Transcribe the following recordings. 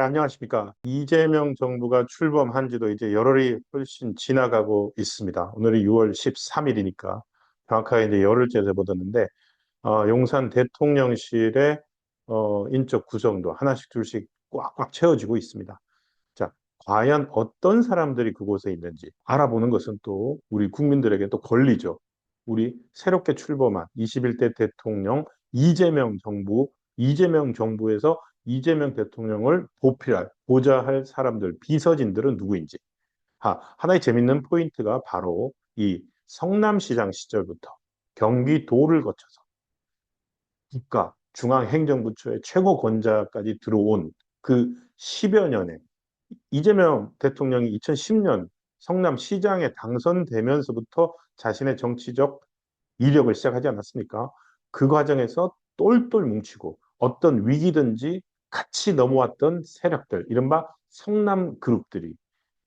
안녕하십니까. 이재명 정부가 출범한 지도 이제 열흘이 훨씬 지나가고 있습니다. 오늘이 6월 13일이니까 정확하게 이제 열흘째 돼버렸는데, 용산 대통령실의 인적 구성도 하나씩 둘씩 꽉꽉 채워지고 있습니다. 자, 과연 어떤 사람들이 그곳에 있는지 알아보는 것은 또 우리 국민들에게 또 권리죠. 우리 새롭게 출범한 21대 대통령 이재명 정부에서 이재명 대통령을 보좌할 사람들, 비서진들은 누구인지. 하나의 재밌는 포인트가 바로 이 성남시장 시절부터 경기도를 거쳐서 국가, 중앙행정부처의 최고 권자까지 들어온 그 10여 년에 이재명 대통령이 2010년 성남시장에 당선되면서부터 자신의 정치적 이력을 시작하지 않았습니까? 그 과정에서 똘똘 뭉치고 어떤 위기든지 같이 넘어왔던 세력들, 이른바 성남 그룹들이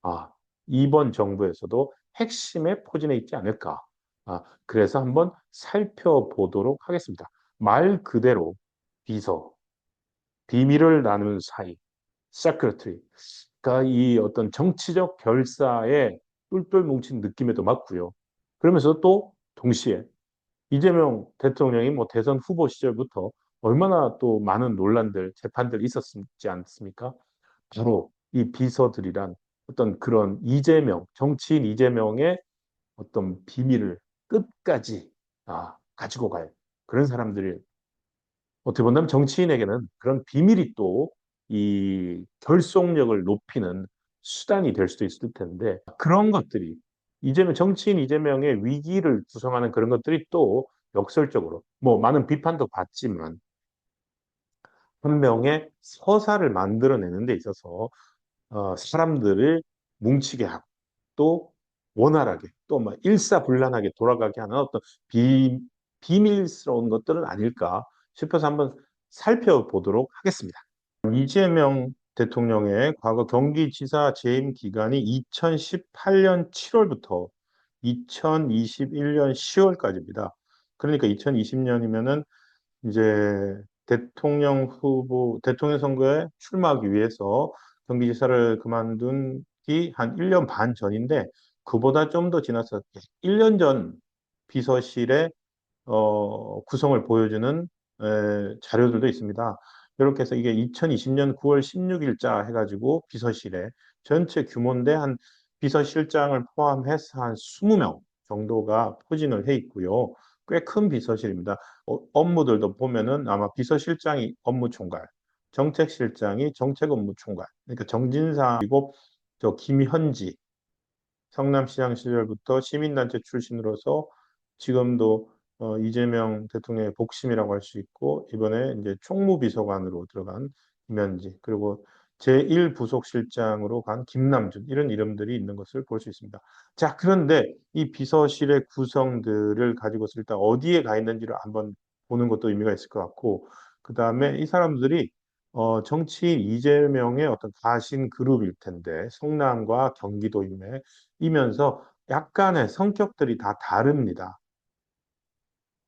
아, 이번 정부에서도 핵심에 포진해 있지 않을까. 그래서 한번 살펴보도록 하겠습니다. 말 그대로 비서, 비밀을 나누는 사이, 세크레터리. 그러니까 이 어떤 정치적 결사에 똘똘 뭉친 느낌에도 맞고요. 그러면서 또 동시에 이재명 대통령이 뭐 대선 후보 시절부터 얼마나 또 많은 논란들, 재판들 있었지 않습니까? 바로 이 비서들이란 어떤 그런 정치인 이재명의 어떤 비밀을 끝까지 가지고 갈 그런 사람들이 어떻게 본다면 정치인에게는 그런 비밀이 또 이 결속력을 높이는 수단이 될 수도 있을 텐데 그런 것들이 정치인 이재명의 위기를 구성하는 그런 것들이 또 역설적으로 뭐 많은 비판도 받지만 한 명의 서사를 만들어내는 데 있어서 사람들을 뭉치게 하고 또 원활하게 또 막 일사불란하게 돌아가게 하는 어떤 비밀스러운 것들은 아닐까 싶어서 한번 살펴보도록 하겠습니다. 이재명 대통령의 과거 경기지사 재임 기간이 2018년 7월부터 2021년 10월까지입니다. 그러니까 2020년이면은 이제 대통령 선거에 출마하기 위해서 경기지사를 그만둔 지 한 1년 반 전인데, 그보다 좀 더 지나서 1년 전 비서실의 구성을 보여주는 자료들도 있습니다. 이렇게 해서 이게 2020년 9월 16일자 해가지고 비서실에 전체 규모인데 한 비서실장을 포함해서 한 20명 정도가 포진을 해 있고요. 꽤 큰 비서실입니다. 업무들도 보면은 아마 비서실장이 업무총괄, 정책실장이 정책업무총괄, 그러니까 정진상이고 저 김현지 성남시장 시절부터 시민단체 출신으로서 지금도 이재명 대통령의 복심이라고 할 수 있고, 이번에 이제 총무비서관으로 들어간 김현지, 그리고 제1부속실장으로 간 김남준, 이런 이름들이 있는 것을 볼 수 있습니다. 자, 그런데 이 비서실의 구성들을 가지고서 일단 어디에 가 있는지를 한번 보는 것도 의미가 있을 것 같고, 그 다음에 이 사람들이 정치인 이재명의 어떤 가신 그룹일 텐데, 성남과 경기도이면서 약간의 성격들이 다 다릅니다.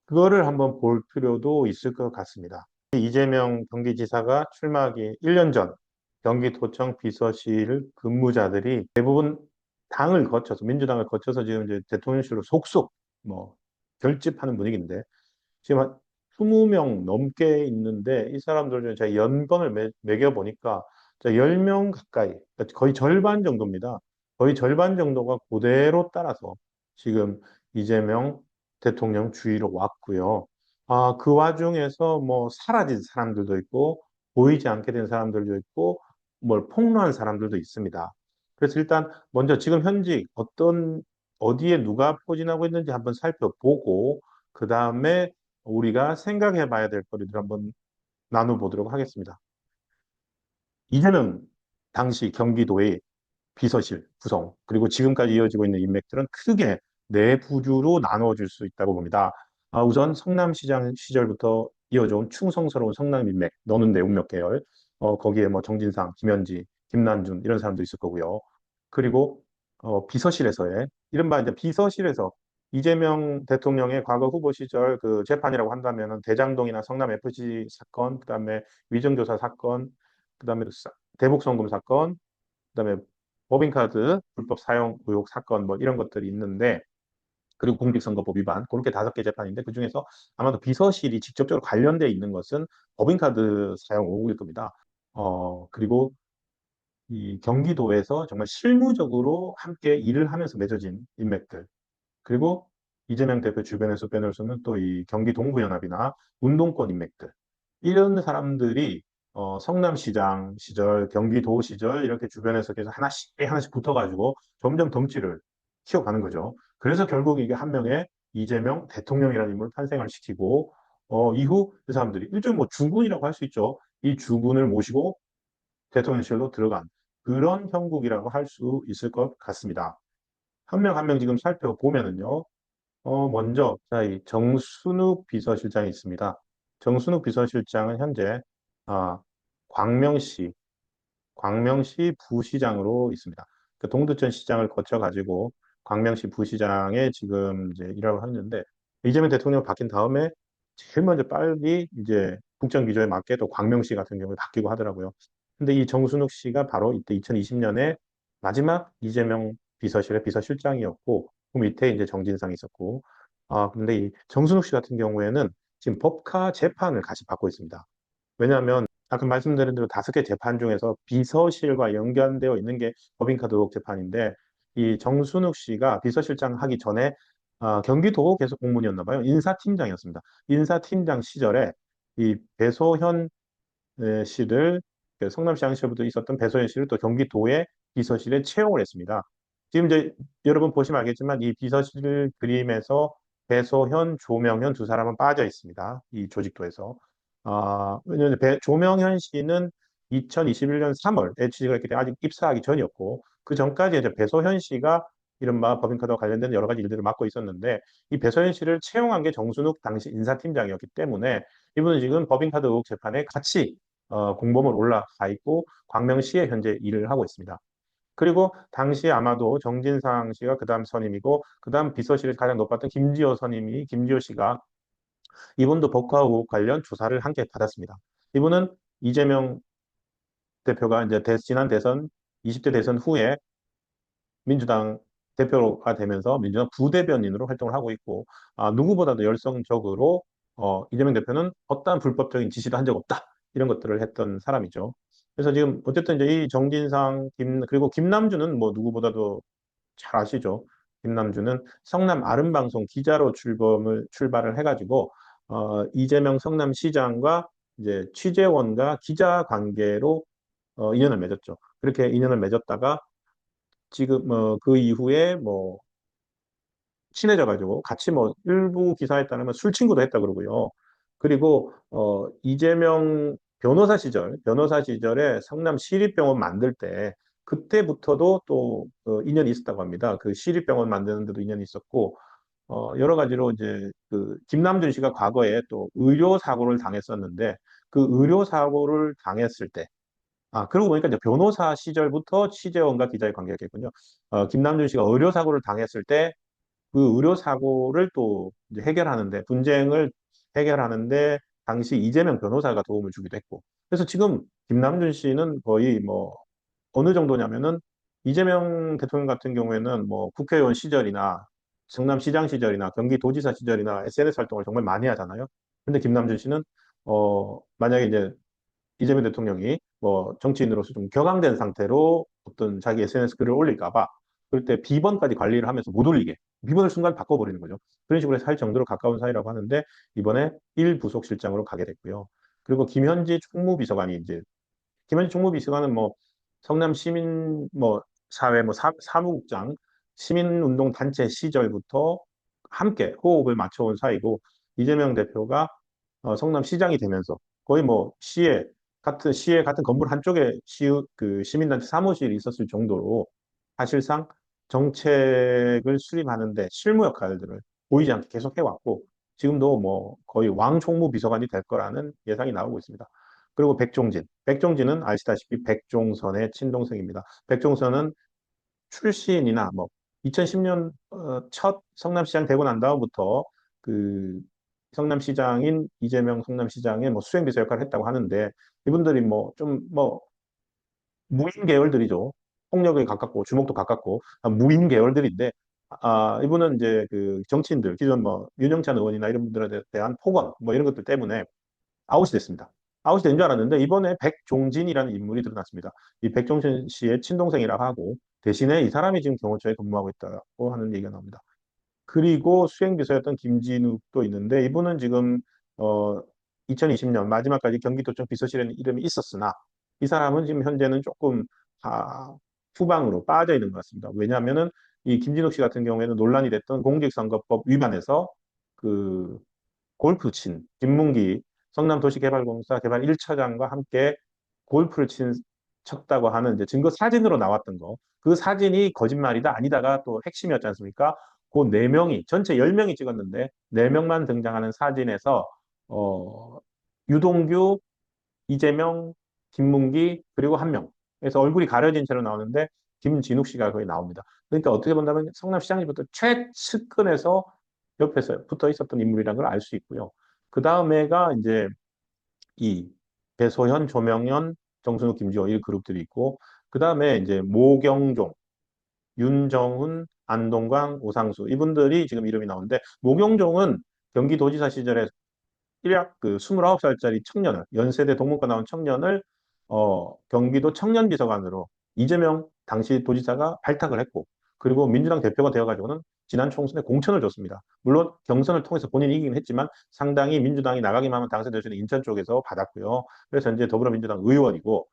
그거를 한번 볼 필요도 있을 것 같습니다. 이재명 경기지사가 출마하기 1년 전 경기도청 비서실 근무자들이 대부분 민주당을 거쳐서 지금 이제 대통령실로 속속 뭐 결집하는 분위기인데, 지금 한 20명 넘게 있는데 이 사람들 중에 제가 연번을 매겨보니까 10명 가까이, 그러니까 거의 절반 정도입니다. 거의 절반 정도가 그대로 따라서 지금 이재명 대통령 주위로 왔고요. 그 와중에서 뭐 사라진 사람들도 있고 보이지 않게 된 사람들도 있고 뭘 폭로한 사람들도 있습니다. 그래서 일단 먼저 지금 현직 어디에 누가 포진하고 있는지 한번 살펴보고 그 다음에 우리가 생각해 봐야 될 거리들 한번 나눠보도록 하겠습니다. 이재명 당시 경기도의 비서실 구성, 그리고 지금까지 이어지고 있는 인맥들은 크게 네 부류로 나눠질 수 있다고 봅니다. 우선 성남시장 시절부터 이어져온 충성스러운 성남 인맥, 너는 내 운명 계열, 거기에 뭐 정진상, 김현지, 김난준 이런 사람도 있을 거고요. 그리고 비서실에서의 이른바 이제 비서실에서 이재명 대통령의 과거 후보 시절 그 재판이라고 한다면은 대장동이나 성남 FC 사건, 그다음에 위정교사 사건, 그다음에 대북송금 사건, 그다음에 법인카드 불법 사용 의혹 사건 뭐 이런 것들이 있는데 그리고 공직선거법 위반 그렇게 5개 재판인데 그중에서 아마도 비서실이 직접적으로 관련돼 있는 것은 법인카드 사용 의혹일 겁니다. 그리고 이 경기도에서 정말 실무적으로 함께 일을 하면서 맺어진 인맥들 그리고 이재명 대표 주변에서 빼놓을 수는 또 이 경기 동부연합이나 운동권 인맥들 이런 사람들이 성남시장 시절, 경기도 시절 이렇게 주변에서 계속 하나씩 하나씩 붙어가지고 점점 덩치를 키워가는 거죠. 그래서 결국 이게 한 명의 이재명 대통령이라는 인물을 탄생을 시키고 이후 그 사람들이 일종의 뭐 주군이라고 할 수 있죠. 이 주군을 모시고 대통령실로 들어간 그런 형국이라고 할 수 있을 것 같습니다. 한 명 한 명 지금 살펴보면은요. 먼저, 자, 이 정순욱 비서실장이 있습니다. 정순욱 비서실장은 현재, 아, 광명시, 광명시 부시장으로 있습니다. 그 동두천 시장을 거쳐가지고 광명시 부시장에 지금 이제 일하고 하는데, 이재명 대통령 바뀐 다음에 제일 먼저 빨리 이제 국정 기조에 맞게 또 광명시 같은 경우에 바뀌고 하더라고요. 근데 이 정순욱 씨가 바로 이때 2020년에 마지막 이재명 비서실의 비서실장이었고, 그 밑에 이제 정진상이 있었고, 근데 이 정순욱 씨 같은 경우에는 지금 법카 재판을 같이 받고 있습니다. 왜냐하면 아까 말씀드린 대로 5개 재판 중에서 비서실과 연관되어 있는 게 법인카드 의혹 재판인데 이 정순욱 씨가 비서실장 하기 전에 경기도 계속 공무원이었나 봐요. 인사팀장이었습니다. 인사팀장 시절에 이 배소현 씨를 그 성남시장 시절부터 있었던 배소현 씨를 또 경기도의 비서실에 채용을 했습니다. 지금 이제 여러분 보시면 알겠지만 이 비서실 그림에서 배소현, 조명현 두 사람은 빠져 있습니다. 이 조직도에서. 왜냐하면 조명현 씨는 2021년 3월에 취직을 했기 때문에 아직 입사하기 전이었고 그 전까지 이제 배소현 씨가 이른바 법인카드와 관련된 여러 가지 일들을 맡고 있었는데 이 배소현 씨를 채용한 게 정순욱 당시 인사팀장이었기 때문에 이분은 지금 법인카드 의혹 재판에 같이 공범으로 올라가 있고 광명시에 현재 일을 하고 있습니다. 그리고 당시 아마도 정진상 씨가 그다음 선임이고 그다음 비서실에 가장 높았던 김지호 씨가 이분도 법과 의혹 관련 조사를 함께 받았습니다. 이분은 이재명 대표가 이제 지난 대선 20대 대선 후에 민주당 대표가 되면서 민주당 부대변인으로 활동을 하고 있고 누구보다도 열성적으로 이재명 대표는 어떠한 불법적인 지시도 한 적 없다. 이런 것들을 했던 사람이죠. 그래서 지금 어쨌든 이제 이 정진상 그리고 김남주는 뭐 누구보다도 잘 아시죠. 김남주는 성남 아름방송 기자로 출발을 해가지고 이재명 성남시장과 이제 취재원과 기자 관계로 인연을 맺었죠. 그렇게 인연을 맺었다가 지금 그 이후에 뭐 친해져가지고 같이 뭐 일부 기사에 따르면 술 친구도 했다 그러고요. 그리고 이재명 변호사 시절에 성남 시립병원 만들 때 그때부터도 또 인연이 있었다고 합니다. 그 시립병원 만드는 데도 인연이 있었고 여러 가지로 이제 그 김남준 씨가 과거에 또 의료 사고를 당했었는데 그 의료 사고를 당했을 때 그러고 보니까 이제 변호사 시절부터 취재원과 기자의 관계였겠군요. 김남준 씨가 의료 사고를 당했을 때 그 의료 사고를 또 이제 해결하는데 분쟁을 해결하는데 당시 이재명 변호사가 도움을 주기도 했고 그래서 지금 김남준 씨는 거의 뭐 어느 정도냐면은 이재명 대통령 같은 경우에는 뭐 국회의원 시절이나 성남시장 시절이나 경기도지사 시절이나 SNS 활동을 정말 많이 하잖아요. 근데 김남준 씨는 만약에 이제 이재명 대통령이 뭐 정치인으로서 좀 격앙된 상태로 어떤 자기 SNS 글을 올릴까 봐 그럴 때 비번까지 관리를 하면서 못 올리게 비번을 순간 바꿔버리는 거죠. 그런 식으로 해서 할 정도로 가까운 사이라고 하는데 이번에 1부속실장으로 가게 됐고요. 그리고 김현지 총무비서관이 이제 김현지 총무비서관은 뭐 성남 시민 뭐 사회 뭐 사무국장 시민운동 단체 시절부터 함께 호흡을 맞춰온 사이고 이재명 대표가 성남시장이 되면서 거의 뭐 시에 같은 건물 한쪽에 그 시민단체 사무실이 있었을 정도로 사실상 정책을 수립하는데 실무 역할들을 보이지 않게 계속 해왔고 지금도 뭐 거의 왕총무 비서관이 될 거라는 예상이 나오고 있습니다. 그리고 백종진은 아시다시피 백종선의 친동생입니다. 백종선은 출신이나 뭐 2010년 첫 성남시장 되고 난 다음부터 그 성남시장인 이재명 성남시장의 뭐 수행비서 역할을 했다고 하는데 이분들이 뭐 좀 뭐 무인 계열들이죠. 폭력에 가깝고 주목도 가깝고 무인 계열들인데 이분은 이제 그 정치인들 기존 뭐 윤영찬 의원이나 이런 분들에 대한 폭언 뭐 이런 것들 때문에 아웃이 됐습니다. 아웃이 된 줄 알았는데 이번에 백종진이라는 인물이 드러났습니다. 이 백종진 씨의 친동생이라고 하고 대신에 이 사람이 지금 경호처에 근무하고 있다고 하는 얘기가 나옵니다. 그리고 수행비서였던 김진욱도 있는데 이분은 지금 어 2020년 마지막까지 경기도청 비서실에 이름이 있었으나 이 사람은 지금 현재는 조금 후방으로 빠져 있는 것 같습니다. 왜냐하면은 이 김진욱 씨 같은 경우에는 논란이 됐던 공직선거법 위반에서 그 골프 친 김문기 성남도시개발공사 개발 1차장과 함께 골프를 쳤다고 하는 이제 증거 사진으로 나왔던 거. 그 사진이 거짓말이다 아니다가 또 핵심이었지 않습니까? 그 네명이 전체 10명이 찍었는데 네명만 등장하는 사진에서 유동규, 이재명, 김문기 그리고 한 명. 그래서 얼굴이 가려진 채로 나오는데 김진욱 씨가 거기 나옵니다. 그러니까 어떻게 본다면 성남시장님부터 최측근에서 옆에서 붙어 있었던 인물이라는 걸 알 수 있고요. 그 다음에가 이제 이 배소현, 조명현, 정순욱, 김지호 이 그룹들이 있고 그 다음에 이제 모경종, 윤정훈, 안동광, 오상수 이분들이 지금 이름이 나오는데 모경종은 경기도지사 시절에 일약 그 29살짜리 청년을 연세대 동문과 나온 청년을 경기도 청년비서관으로 이재명 당시 도지사가 발탁을 했고 그리고 민주당 대표가 되어가지고는 지난 총선에 공천을 줬습니다. 물론 경선을 통해서 본인이 이기긴 했지만 상당히 민주당이 나가기만 하면 당선될 수 있는 인천 쪽에서 받았고요. 그래서 이제 더불어민주당 의원이고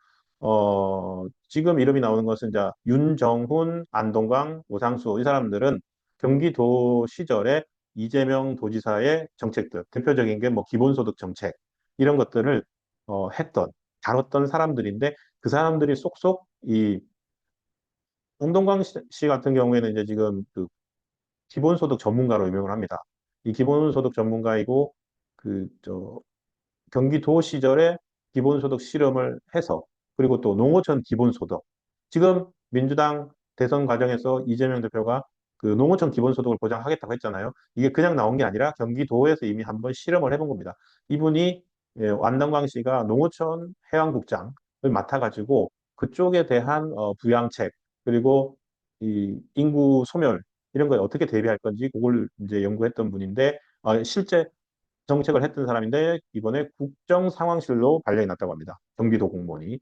지금 이름이 나오는 것은 이제 윤정훈, 안동광, 오상수 이 사람들은 경기도 시절에 이재명 도지사의 정책들, 대표적인 게 뭐 기본소득 정책, 이런 것들을 다뤘던 사람들인데 그 사람들이 쏙쏙 이 운동광 씨 같은 경우에는 이제 지금 그 기본소득 전문가로 유명을 합니다. 이 기본소득 전문가이고 저 경기도 시절에 기본소득 실험을 해서 그리고 또 농어촌 기본소득 지금 민주당 대선 과정에서 이재명 대표가 그 농어촌 기본소득을 보장하겠다고 했잖아요. 이게 그냥 나온 게 아니라 경기도에서 이미 한번 실험을 해본 겁니다. 이분이 완남광 씨가 농어촌 해양국장을 맡아가지고 그쪽에 대한 부양책 그리고 이 인구 소멸 이런 거에 어떻게 대비할 건지 그걸 이제 연구했던 분인데 실제 정책을 했던 사람인데 이번에 국정상황실로 발령이 났다고 합니다. 경기도 공무원이.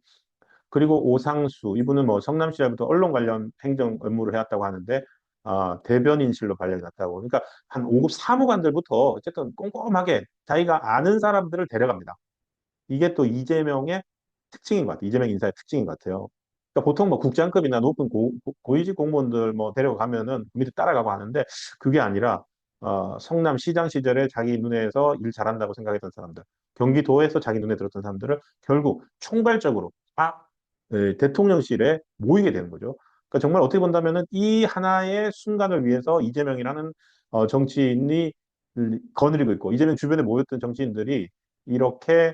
그리고 오상수 이분은 뭐 성남시절부터 언론 관련 행정 업무를 해왔다고 하는데 대변인실로 발령이 났다고. 그러니까 한 5급 사무관들부터 어쨌든 꼼꼼하게 자기가 아는 사람들을 데려갑니다. 이게 또 이재명의 특징인 것 같아요. 이재명 인사의 특징인 것 같아요. 그러니까 보통 뭐 국장급이나 높은 고위직 공무원들 뭐 데려가면은 밑에 따라가고 하는데 그게 아니라 성남시장 시절에 자기 눈에서 일 잘한다고 생각했던 사람들, 경기도에서 자기 눈에 들었던 사람들을 결국 총괄적으로 다 대통령실에 모이게 되는 거죠. 그러니까 정말 어떻게 본다면은 이 하나의 순간을 위해서 이재명이라는 정치인이 거느리고 있고 이재명 주변에 모였던 정치인들이 이렇게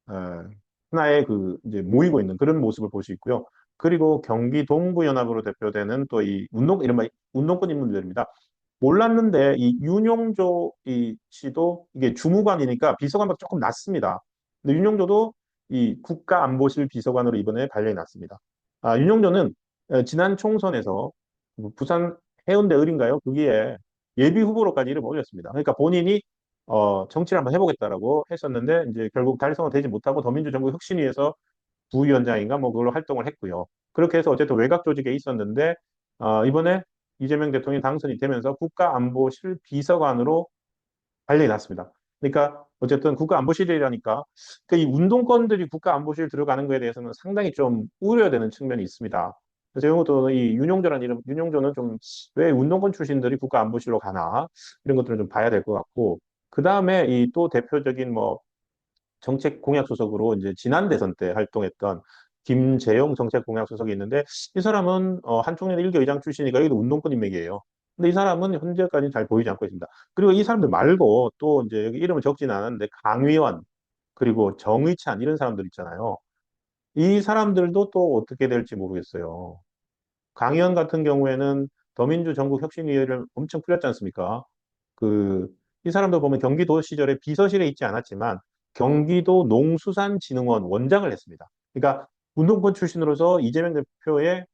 어, 하나의 이제 모이고 있는 그런 모습을 볼 수 있고요. 그리고 경기 동부연합으로 대표되는 또 이 이른바 운동권 인물들입니다. 몰랐는데 이 윤용조 씨도 이게 주무관이니까 비서관보다 조금 낮습니다. 근데 윤용조도 이 국가안보실 비서관으로 이번에 발령이 났습니다. 윤용조는 지난 총선에서 부산 해운대 을인가요? 거기에 예비 후보로까지 이름을 올렸습니다. 그러니까 본인이 정치를 한번 해보겠다라고 했었는데 이제 결국 달성은 되지 못하고 더민주정부혁신위에서 부위원장인가 뭐 그걸로 활동을 했고요. 그렇게 해서 어쨌든 외곽 조직에 있었는데 이번에 이재명 대통령이 당선이 되면서 국가안보실 비서관으로 발령이 났습니다. 그러니까 어쨌든 국가안보실이라니까 이 운동권들이 국가안보실 들어가는 거에 대해서는 상당히 좀 우려되는 측면이 있습니다. 그래서 이것도 이 윤용조라는 이름, 윤용조는 좀 왜 운동권 출신들이 국가안보실로 가나 이런 것들을 좀 봐야 될 것 같고 그 다음에 이 또 대표적인 뭐 정책 공약 수석으로 이제 지난 대선 때 활동했던 김재용 정책 공약 수석이 있는데 이 사람은 한총련 1기 의장 출신이니까 여기도 운동권 인맥이에요. 근데 이 사람은 현재까지 잘 보이지 않고 있습니다. 그리고 이 사람들 말고 또 이제 여기 이름을 적지는 않았는데 강의원 그리고 정의찬 이런 사람들 있잖아요. 이 사람들도 또 어떻게 될지 모르겠어요. 강의원 같은 경우에는 더민주 전국혁신위원회를 엄청 꾸렸지 않습니까? 그, 이 사람도 보면 경기도 시절에 비서실에 있지 않았지만 경기도 농수산진흥원 원장을 했습니다. 그러니까 운동권 출신으로서 이재명 대표의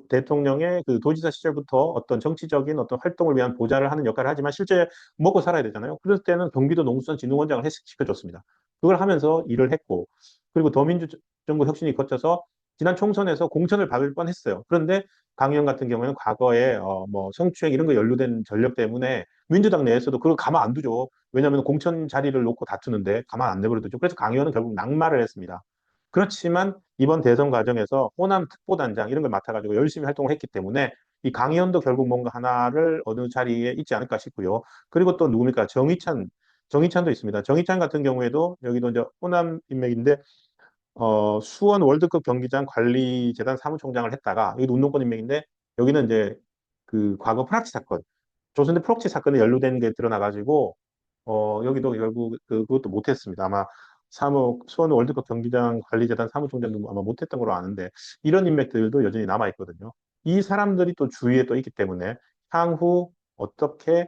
대통령의 그 도지사 시절부터 어떤 정치적인 어떤 활동을 위한 보좌를 하는 역할을 하지만 실제 먹고 살아야 되잖아요. 그럴 때는 경기도 농수산진흥원장을 시켜줬습니다. 그걸 하면서 일을 했고, 그리고 더민주 정부 혁신이 거쳐서 지난 총선에서 공천을 받을 뻔했어요. 그런데 강의원 같은 경우에는 과거에 뭐 성추행 이런 거 연루된 전력 때문에 민주당 내에서도 그걸 가만 안 두죠. 왜냐하면 공천 자리를 놓고 다투는데 가만 안 내버려두죠. 그래서 강의원은 결국 낙마를 했습니다. 그렇지만 이번 대선 과정에서 호남 특보단장 이런 걸 맡아가지고 열심히 활동을 했기 때문에 이 강의원도 결국 뭔가 하나를 어느 자리에 있지 않을까 싶고요. 그리고 또 누굽니까? 정의찬도 있습니다. 정의찬 같은 경우에도 여기도 이제 호남 인맥인데 수원 월드컵 경기장 관리재단 사무총장을 했다가 여기도 운동권 인맥인데 여기는 이제 그 과거 프락치 사건 조선대 프록치 사건에 연루된 게 드러나가지고 여기도 결국 그것도 못했습니다. 아마 수원 월드컵 경기장 관리재단 사무총장도 아마 못했던 걸로 아는데 이런 인맥들도 여전히 남아 있거든요. 이 사람들이 또 주위에 또 있기 때문에 향후 어떻게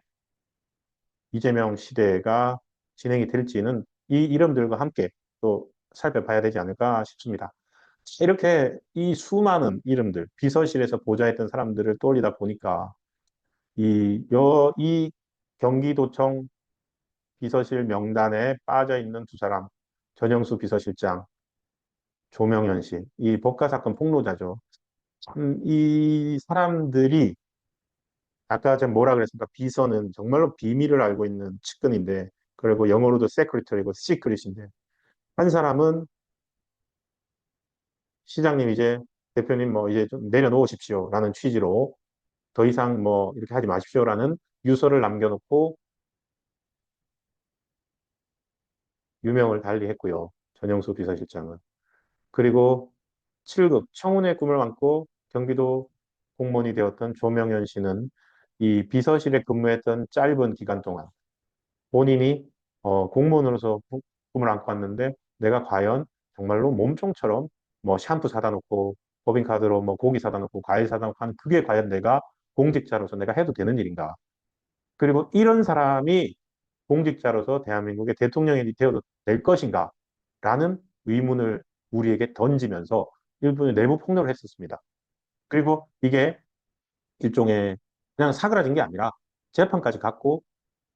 이재명 시대가 진행이 될지는 이 이름들과 함께 또 살펴봐야 되지 않을까 싶습니다. 이렇게 이 수많은 이름들, 비서실에서 보좌했던 사람들을 떠올리다 보니까 이 경기도청 비서실 명단에 빠져 있는 두 사람, 전영수 비서실장, 조명현 씨, 이 법과 사건 폭로자죠. 참, 이 사람들이 아까 제가 뭐라 그랬습니까? 비서는 정말로 비밀을 알고 있는 측근인데, 그리고 영어로도 secretary고 secret인데, 한 사람은 시장님 이제 대표님 뭐 이제 좀 내려놓으십시오라는 취지로 더 이상 뭐 이렇게 하지 마십시오라는 유서를 남겨놓고 유명을 달리했고요. 전영수 비서실장은. 그리고 7급 청운의 꿈을 안고 경기도 공무원이 되었던 조명현 씨는 이 비서실에 근무했던 짧은 기간 동안 본인이 공무원으로서 꿈을 안고 왔는데 내가 과연 정말로 몸종처럼 뭐 샴푸 사다 놓고 법인카드로 뭐 고기 사다 놓고 과일 사다 놓고 하는 그게 과연 내가 공직자로서 내가 해도 되는 일인가? 그리고 이런 사람이 공직자로서 대한민국의 대통령이 되어도 될 것인가? 라는 의문을 우리에게 던지면서 일본의 내부 폭로를 했었습니다. 그리고 이게 일종의 그냥 사그라진 게 아니라 재판까지 갔고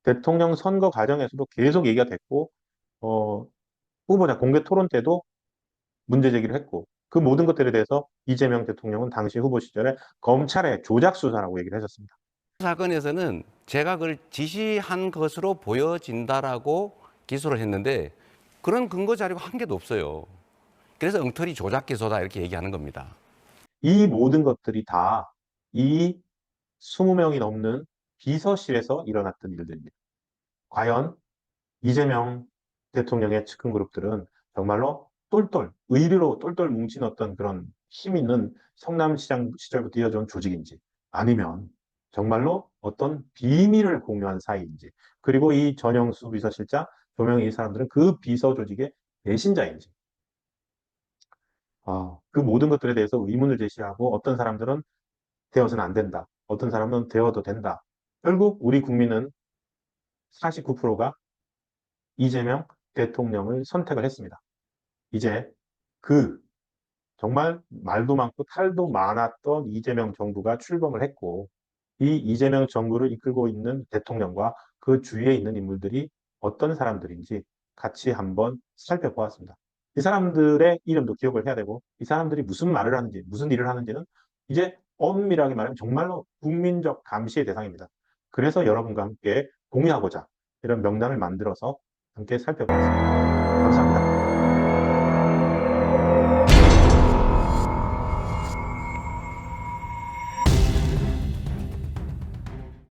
대통령 선거 과정에서도 계속 얘기가 됐고 어, 후보자 공개 토론 때도 문제 제기를 했고 그 모든 것들에 대해서 이재명 대통령은 당시 후보 시절에 검찰의 조작 수사라고 얘기를 했었습니다. 사건에서는 제가 그걸 지시한 것으로 보여진다라고 기소를 했는데 그런 근거 자료가 한 개도 없어요. 그래서 엉터리 조작 기소다 이렇게 얘기하는 겁니다. 이 모든 것들이 다 이 20명이 넘는 비서실에서 일어났던 일들입니다. 과연 이재명 대통령의 측근 그룹들은 정말로 똘똘, 의리로 똘똘 뭉친 어떤 그런 힘 있는 성남시장 시절부터 이어져온 조직인지 아니면 정말로 어떤 비밀을 공유한 사이인지 그리고 이 전영수 비서실장, 조명희 이 사람들은 그 비서 조직의 배신자인지 그 모든 것들에 대해서 의문을 제시하고 어떤 사람들은 되어서는 안 된다. 어떤 사람은 되어도 된다. 결국 우리 국민은 49%가 이재명 대통령을 선택을 했습니다. 이제 그 정말 말도 많고 탈도 많았던 이재명 정부가 출범을 했고 이 이재명 정부를 이끌고 있는 대통령과 그 주위에 있는 인물들이 어떤 사람들인지 같이 한번 살펴보았습니다. 이 사람들의 이름도 기억을 해야 되고 이 사람들이 무슨 말을 하는지 무슨 일을 하는지는 이제 엄밀하게 말하면 정말로 국민적 감시의 대상입니다. 그래서 여러분과 함께 공유하고자 이런 명단을 만들어서 함께 살펴보았습니다. 감사합니다.